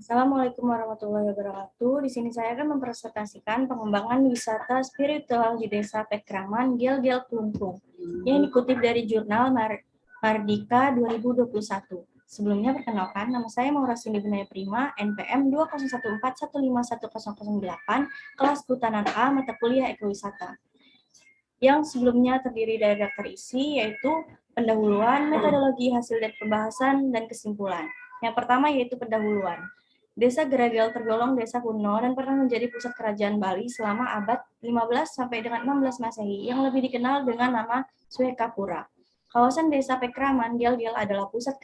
Assalamualaikum warahmatullahi wabarakatuh. Di sini saya akan mempresentasikan pengembangan wisata spiritual di Desa Pekraman, Gel-Gel Kelungkung, yang dikutip dari jurnal Mardika 2021. Sebelumnya perkenalkan, nama saya Maura Cindy Benaya Prima, NPM 2014151008, kelas Kehutanan A, mata kuliah Ekowisata. Yang sebelumnya terdiri dari daftar isi, yaitu pendahuluan, metodologi, hasil dan pembahasan, dan kesimpulan. Yang pertama yaitu pendahuluan. Desa Geragel tergolong desa kuno dan pernah menjadi pusat kerajaan Bali selama abad 15 sampai dengan 16 Masehi yang lebih dikenal dengan nama Swekapura. Kawasan Desa Pekraman, Gel-Gel adalah pusat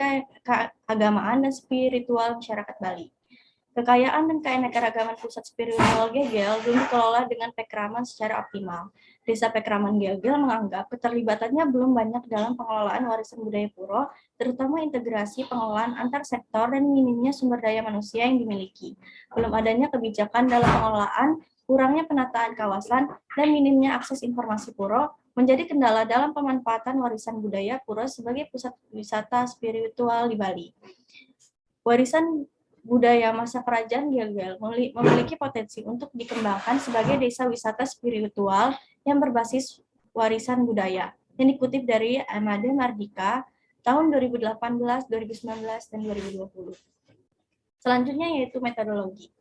keagamaan dan spiritual masyarakat Bali. Kekayaan dan keanekaragaman pusat spiritual Gegel belum dikelola dengan Pekraman secara optimal. Desa Pekraman Gegel menganggap keterlibatannya belum banyak dalam pengelolaan warisan budaya pura, terutama integrasi pengelolaan antar sektor dan minimnya sumber daya manusia yang dimiliki. Belum adanya kebijakan dalam pengelolaan, kurangnya penataan kawasan, dan minimnya akses informasi pura menjadi kendala dalam pemanfaatan warisan budaya pura sebagai pusat wisata spiritual di Bali. Warisan budaya masa kerajaan Gel-Gel memiliki potensi untuk dikembangkan sebagai desa wisata spiritual yang berbasis warisan budaya, yang dikutip dari Amade Mardika tahun 2018, 2019, dan 2020. Selanjutnya yaitu metodologi.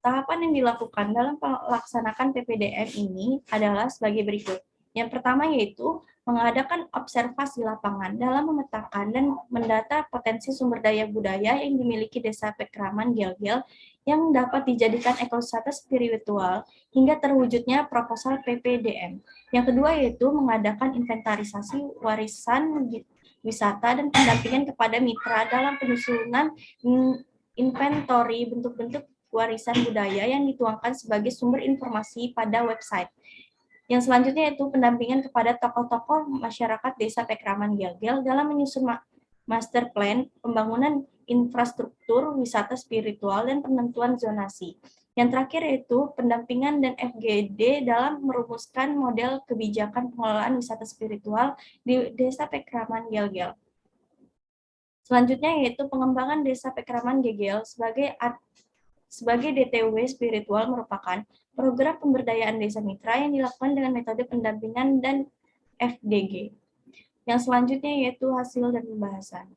Tahapan yang dilakukan dalam melaksanakan PPDM ini adalah sebagai berikut. Yang pertama yaitu mengadakan observasi lapangan dalam memetakan dan mendata potensi sumber daya budaya yang dimiliki Desa Pekraman Gel-Gel yang dapat dijadikan ekowisata spiritual hingga terwujudnya proposal PPDM. Yang kedua yaitu mengadakan inventarisasi warisan wisata dan pendampingan kepada mitra dalam penyusunan inventory bentuk-bentuk warisan budaya yang dituangkan sebagai sumber informasi pada website. Yang selanjutnya yaitu pendampingan kepada tokoh-tokoh masyarakat Desa Pekraman Gel-Gel dalam menyusun master plan pembangunan infrastruktur wisata spiritual dan penentuan zonasi. Yang terakhir yaitu pendampingan dan FGD dalam merumuskan model kebijakan pengelolaan wisata spiritual di Desa Pekraman Gel-Gel. Selanjutnya yaitu pengembangan Desa Pekraman Gel-Gel sebagai DTW spiritual merupakan program pemberdayaan desa mitra yang dilakukan dengan metode pendampingan dan FDG. Yang selanjutnya yaitu hasil dan pembahasan,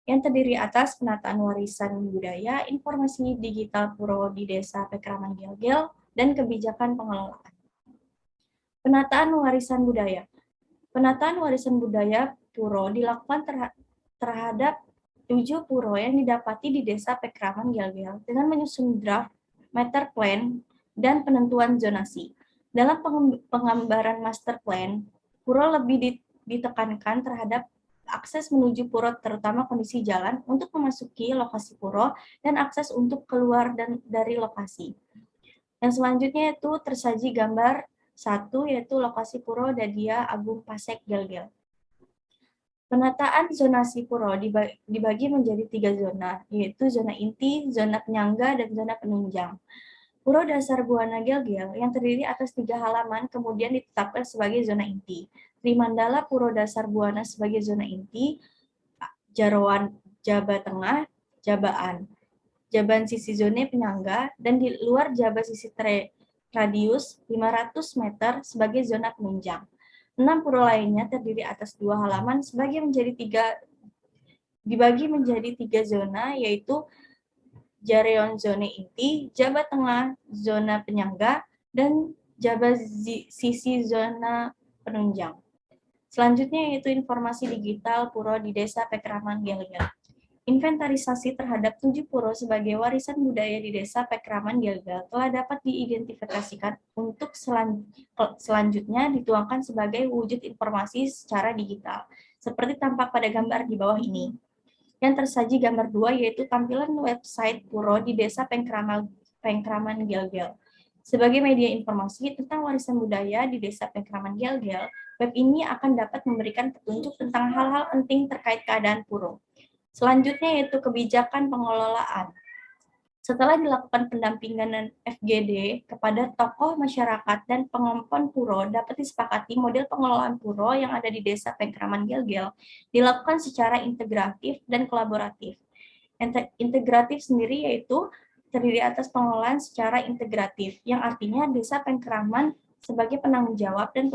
yang terdiri atas penataan warisan budaya, informasi digital puro di Desa Pekraman Gel-Gel, dan kebijakan pengelolaan. Penataan warisan budaya. Penataan warisan budaya puro dilakukan terhadap 7 puro yang didapati di Desa Pekraman Gel-Gel dengan menyusun draft, master plan, dan penentuan zonasi. Dalam penggambaran master plan, puro lebih ditekankan terhadap akses menuju puro, terutama kondisi jalan untuk memasuki lokasi puro dan akses untuk keluar dari lokasi. Yang selanjutnya itu tersaji gambar 1, yaitu lokasi puro Dadia Agung Pasek Gel-Gel. Penataan zonasi puro dibagi menjadi 3 zona, yaitu zona inti, zona penyangga, dan zona penunjang. Puro Dasar Buana Gel-Gel yang terdiri atas 3 halaman kemudian ditetapkan sebagai zona inti. Trimandala Puro Dasar Buana sebagai zona inti, Jarawan Jaba Tengah, Jabaan. Jaban sisi zona penyangga, dan di luar Jaba sisi radius 500 meter sebagai zona penunjang. 6 puro lainnya terdiri atas 2 halaman dibagi menjadi 3 zona, yaitu Jareon zona inti, Jaba Tengah zona penyangga, dan Jaba sisi zona penunjang. Selanjutnya yaitu informasi digital puro di Desa Pekraman Gel-Gel. Inventarisasi terhadap 7 puro sebagai warisan budaya di Desa Pekraman Gel-Gel telah dapat diidentifikasikan untuk selanjutnya dituangkan sebagai wujud informasi secara digital, seperti tampak pada gambar di bawah ini. Yang tersaji gambar 2 yaitu tampilan website puro di Desa Pekraman Gel-Gel. Sebagai media informasi tentang warisan budaya di Desa Pekraman Gel-Gel, web ini akan dapat memberikan petunjuk tentang hal-hal penting terkait keadaan puro. Selanjutnya yaitu kebijakan pengelolaan. Setelah dilakukan pendampingan dan FGD kepada tokoh masyarakat dan pengompon puro, dapat disepakati model pengelolaan puro yang ada di Desa Pekraman Gel-Gel dilakukan secara integratif dan kolaboratif. Integratif sendiri yaitu terdiri atas pengelolaan secara integratif, yang artinya Desa Pengkraman sebagai penanggung jawab dan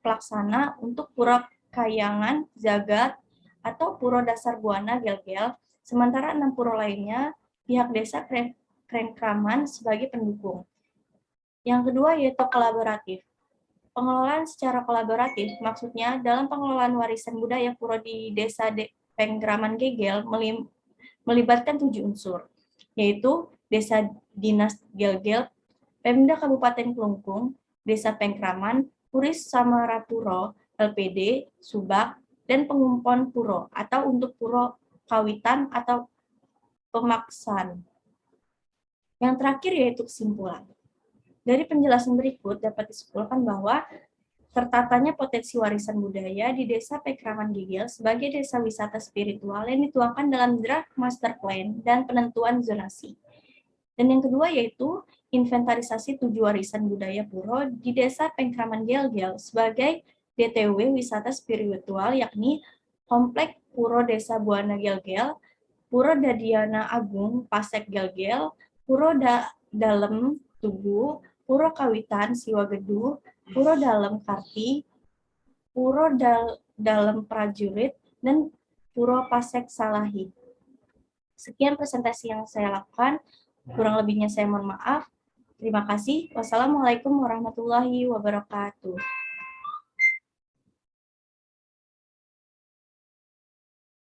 pelaksana untuk Puro Kayangan, Jagat, atau Puro Dasar Buana Gel-Gel, sementara 6 puro lainnya pihak Desa Pengkraman sebagai pendukung. Yang kedua yaitu kolaboratif. Pengelolaan secara kolaboratif, maksudnya dalam pengelolaan warisan budaya puro di Desa Pengkraman Gegel melibatkan 7 unsur, yaitu Desa Dinas Gel-Gel, Pemda Kabupaten Klungkung, Desa Pengkraman, Puris Samarapuro, LPD, Subak, dan Pengumpon Puro, atau untuk Puro Kawitan atau Pemaksaan. Yang terakhir yaitu kesimpulan. Dari penjelasan berikut dapat disimpulkan bahwa tertatanya potensi warisan budaya di Desa Pengkraman Gegel sebagai desa wisata spiritual yang dituangkan dalam draft master plan dan penentuan zonasi. Dan yang kedua yaitu inventarisasi 7 warisan budaya puro di Desa Pengkraman Gel-Gel sebagai DTW wisata spiritual, yakni Komplek Puro Desa Buana Gel-Gel, Puro Dadiana Agung Pasek Gel-Gel, Puro Dalem Tugu, Puro Kawitan Siwagedu, Puro Dalem Karti, Puro Dalem Prajurit, dan Puro Pasek Salahi. Sekian presentasi yang saya lakukan. Kurang lebihnya saya mohon maaf. Terima kasih. Wassalamualaikum warahmatullahi wabarakatuh.